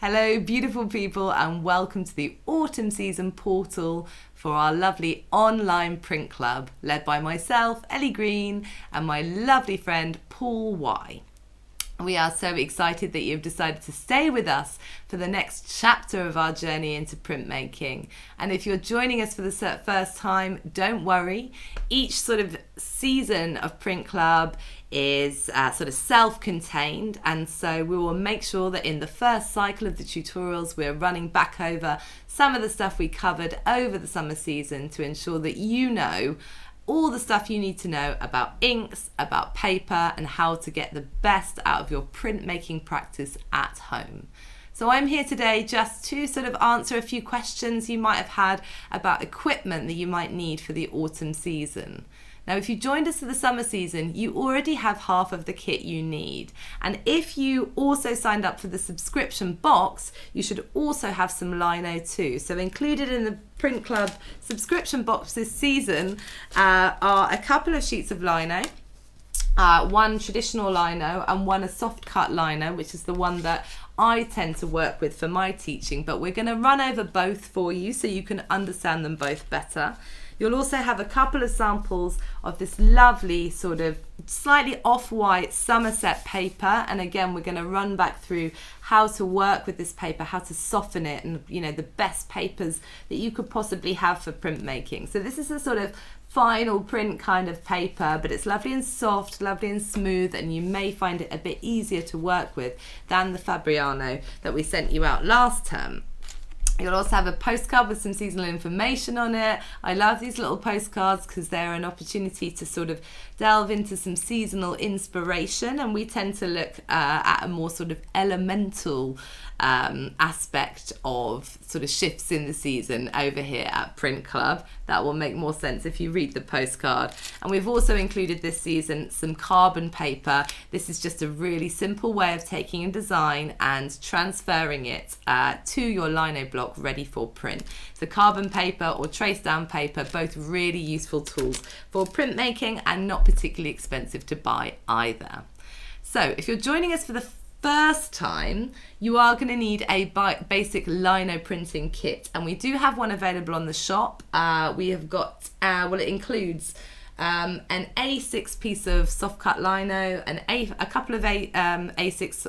Hello, beautiful people, and welcome to the autumn season portal for our lovely online print club, led by myself, Ellie Green, and my lovely friend, Paul Y. We are so excited that you've decided to stay with us for the next chapter of our journey into printmaking. And if you're joining us for the first time, don't worry. Each sort of season of Print Club is sort of self-contained, and so we will make sure that in the first cycle of the tutorials we're running back over some of the stuff we covered over the summer season to ensure that you know all the stuff you need to know about inks, about paper, and how to get the best out of your printmaking practice at home. So I'm here today just to sort of answer a few questions you might have had about equipment that you might need for the autumn season. Now, if you joined us for the summer season, you already have half of the kit you need. And if you also signed up for the subscription box, you should also have some lino too. So included in the Print Club subscription box this season are a couple of sheets of lino, one traditional lino and one a soft cut lino, which is the one that I tend to work with for my teaching, but we're going to run over both for you so you can understand them both better. You'll also have a couple of samples of this lovely sort of slightly off-white Somerset paper, and again we're going to run back through how to work with this paper, how to soften it, and the best papers that you could possibly have for printmaking. So this is a sort of final print kind of paper, but it's lovely and soft, lovely and smooth, and you may find it a bit easier to work with than the Fabriano that we sent you out last term. You'll also have a postcard with some seasonal information on it. I love these little postcards because they're an opportunity to sort of delve into some seasonal inspiration, and we tend to look at a more sort of elemental aspect of sort of shifts in the season over here at Print Club. That will make more sense if you read the postcard. And we've also included this season some carbon paper. This is just a really simple way of taking a design and transferring it to your lino block ready for print. So carbon paper or trace down paper, both really useful tools for printmaking and not particularly expensive to buy either. So if you're joining us for the first time, you are going to need a basic lino printing kit, and we do have one available on the shop. We have got, it includes an A6 piece of soft cut lino, a couple of A6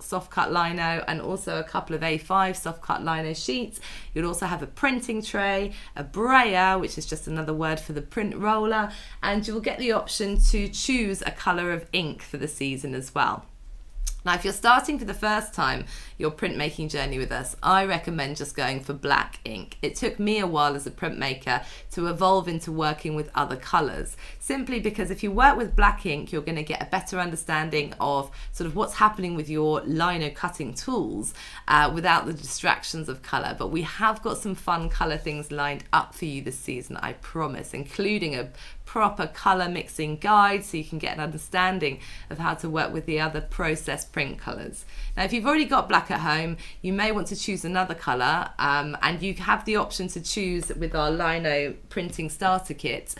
soft cut lino, and also a couple of A5 soft cut lino sheets. You'll also have a printing tray, a brayer, which is just another word for the print roller, and you'll get the option to choose a colour of ink for the season as well. Now, if you're starting for the first time your printmaking journey with us, I recommend just going for black ink. It took me a while as a printmaker to evolve into working with other colours, simply because if you work with black ink, you're going to get a better understanding of sort of what's happening with your lino cutting tools without the distractions of colour. But we have got some fun colour things lined up for you this season, I promise, including a proper colour mixing guide so you can get an understanding of how to work with the other process print colours. Now, if you've already got black at home, you may want to choose another colour, and you have the option to choose with our lino printing starter kit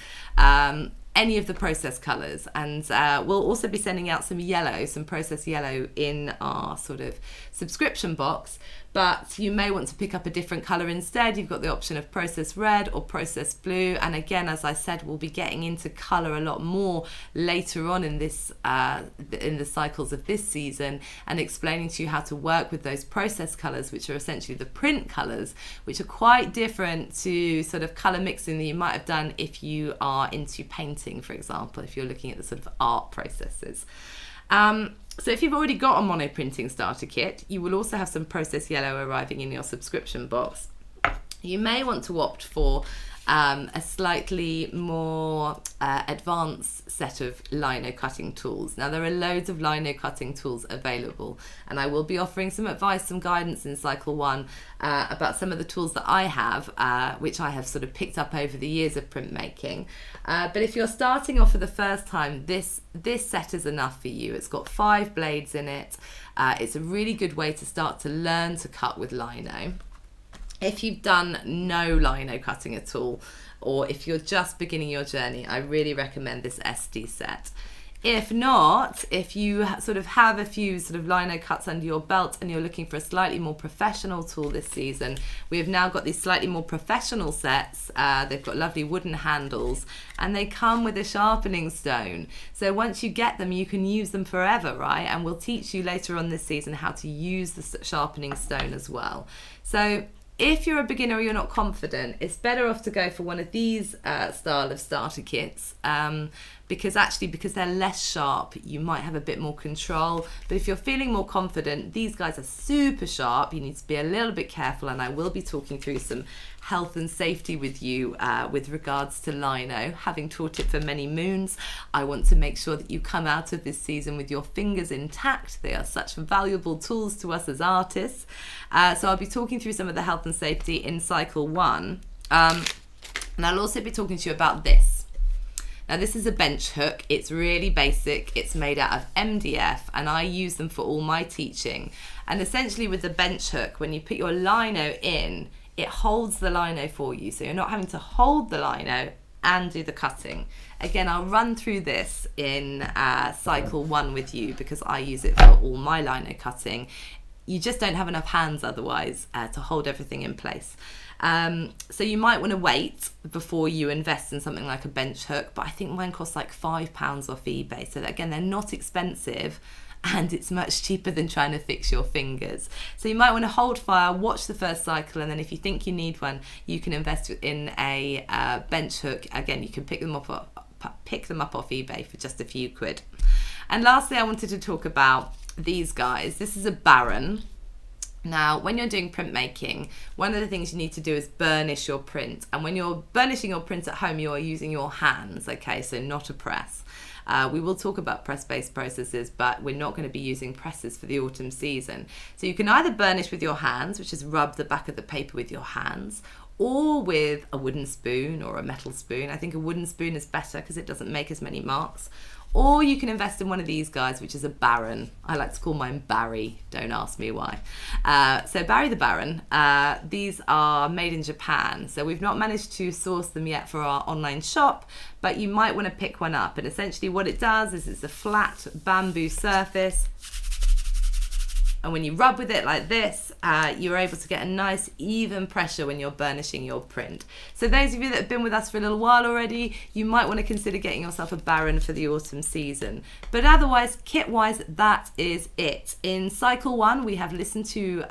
any of the process colours, and we'll also be sending out some yellow, some process yellow in our sort of subscription box, but you may want to pick up a different colour instead. You've got the option of process red or process blue, and again, as I said, we'll be getting into colour a lot more later on in this in the cycles of this season, and explaining to you how to work with those process colours, which are essentially the print colours, which are quite different to sort of colour mixing that you might have done if you are into painting, for example, if you're looking at the sort of art processes. So if you've already got a mono printing starter kit, you will also have some process yellow arriving in your subscription box. You may want to opt for a slightly more advanced set of lino cutting tools. Now, there are loads of lino cutting tools available, and I will be offering some advice, some guidance in cycle one about some of the tools that I have, which I have sort of picked up over the years of printmaking. But if you're starting off for the first time, this set is enough for you. It's got 5 blades in it. It's a really good way to start to learn to cut with lino. If you've done no lino cutting at all, or if you're just beginning your journey, I really recommend this SD set. If not, if you sort of have a few sort of lino cuts under your belt and you're looking for a slightly more professional tool this season, we have now got these slightly more professional sets. They've got lovely wooden handles and they come with a sharpening stone. So once you get them, you can use them forever, right? And we'll teach you later on this season how to use the sharpening stone as well. So if you're a beginner or you're not confident, it's better off to go for one of these style of starter kits, because they're less sharp, you might have a bit more control. But if you're feeling more confident, these guys are super sharp. You need to be a little bit careful, and I will be talking through some health and safety with you with regards to lino. Having taught it for many moons, I want to make sure that you come out of this season with your fingers intact. They are such valuable tools to us as artists. So I'll be talking through some of the health and safety in cycle 1. And I'll also be talking to you about this. Now this is a bench hook. It's really basic. It's made out of MDF and I use them for all my teaching. And essentially with the bench hook, when you put your lino in, it holds the lino for you. So you're not having to hold the lino and do the cutting. Again, I'll run through this in cycle 1 with you because I use it for all my lino cutting. You just don't have enough hands otherwise to hold everything in place. So you might want to wait before you invest in something like a bench hook, but I think mine costs like £5 off eBay. So that, again, they're not expensive and it's much cheaper than trying to fix your fingers. So you might want to hold fire, watch the first cycle, and then if you think you need one, you can invest in a bench hook. Again, you can pick them up off eBay for just a few quid. And lastly, I wanted to talk about these guys. This is a Baron. Now, when you're doing printmaking, one of the things you need to do is burnish your print. And when you're burnishing your print at home, you are using your hands, okay? So not a press. We will talk about press-based processes, but we're not going to be using presses for the autumn season. So you can either burnish with your hands, which is rub the back of the paper with your hands, or with a wooden spoon or a metal spoon. I think a wooden spoon is better because it doesn't make as many marks. Or you can invest in one of these guys, which is a Baron. I like to call mine Barry, don't ask me why. So Barry the Baron, these are made in Japan. So we've not managed to source them yet for our online shop, but you might want to pick one up. And essentially what it does is it's a flat bamboo surface. And when you rub with it like this, you're able to get a nice even pressure when you're burnishing your print. So those of you that have been with us for a little while already, you might want to consider getting yourself a Baron for the autumn season. But otherwise, kit-wise, that is it. In cycle 1, we have listened to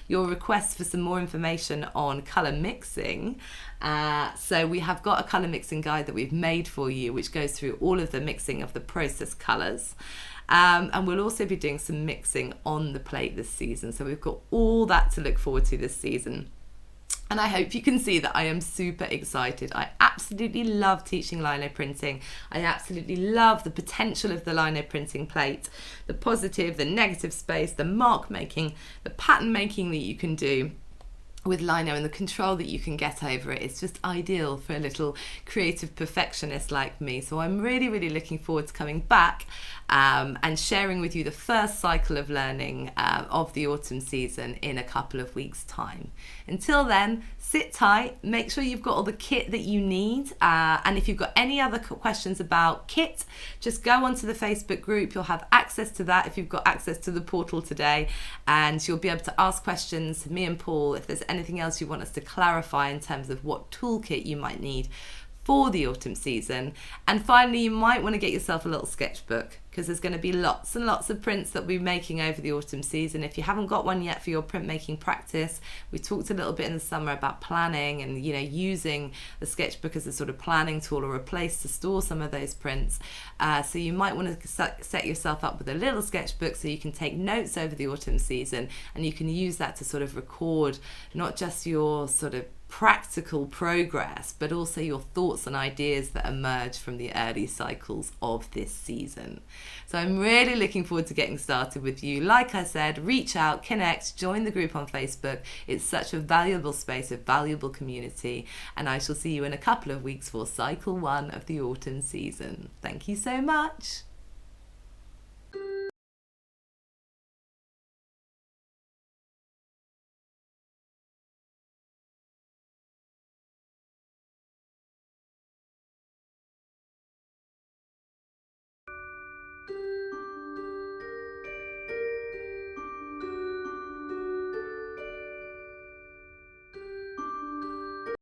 your requests for some more information on colour mixing. So we have got a colour mixing guide that we've made for you, which goes through all of the mixing of the process colours. And we'll also be doing some mixing on the plate this season. So we've got all that to look forward to this season. And I hope you can see that I am super excited. I absolutely love teaching lino printing. I absolutely love the potential of the lino printing plate, the positive, the negative space, the mark making, the pattern making that you can do with lino and the control that you can get over it. It's just ideal for a little creative perfectionist like me. So I'm really, really looking forward to coming back and sharing with you the first cycle of learning of the autumn season in a couple of weeks' time. Until then, sit tight, make sure you've got all the kit that you need, and if you've got any other questions about kit, just go onto the Facebook group. You'll have access to that if you've got access to the portal today, and you'll be able to ask questions to me and Paul if there's anything else you want us to clarify in terms of what toolkit you might need for the autumn season. And finally, you might want to get yourself a little sketchbook because there's going to be lots and lots of prints that we'll be making over the autumn season. If you haven't got one yet for your printmaking practice, we talked a little bit in the summer about planning and, you know, using the sketchbook as a sort of planning tool or a place to store some of those prints. So you might want to set yourself up with a little sketchbook so you can take notes over the autumn season, and you can use that to sort of record not just your sort of practical progress, but also your thoughts and ideas that emerge from the early cycles of this season. So I'm really looking forward to getting started with you. Like I said, reach out, connect, join the group on Facebook. It's such a valuable space, a valuable community, and I shall see you in a couple of weeks for cycle 1 of the autumn season. Thank you so much.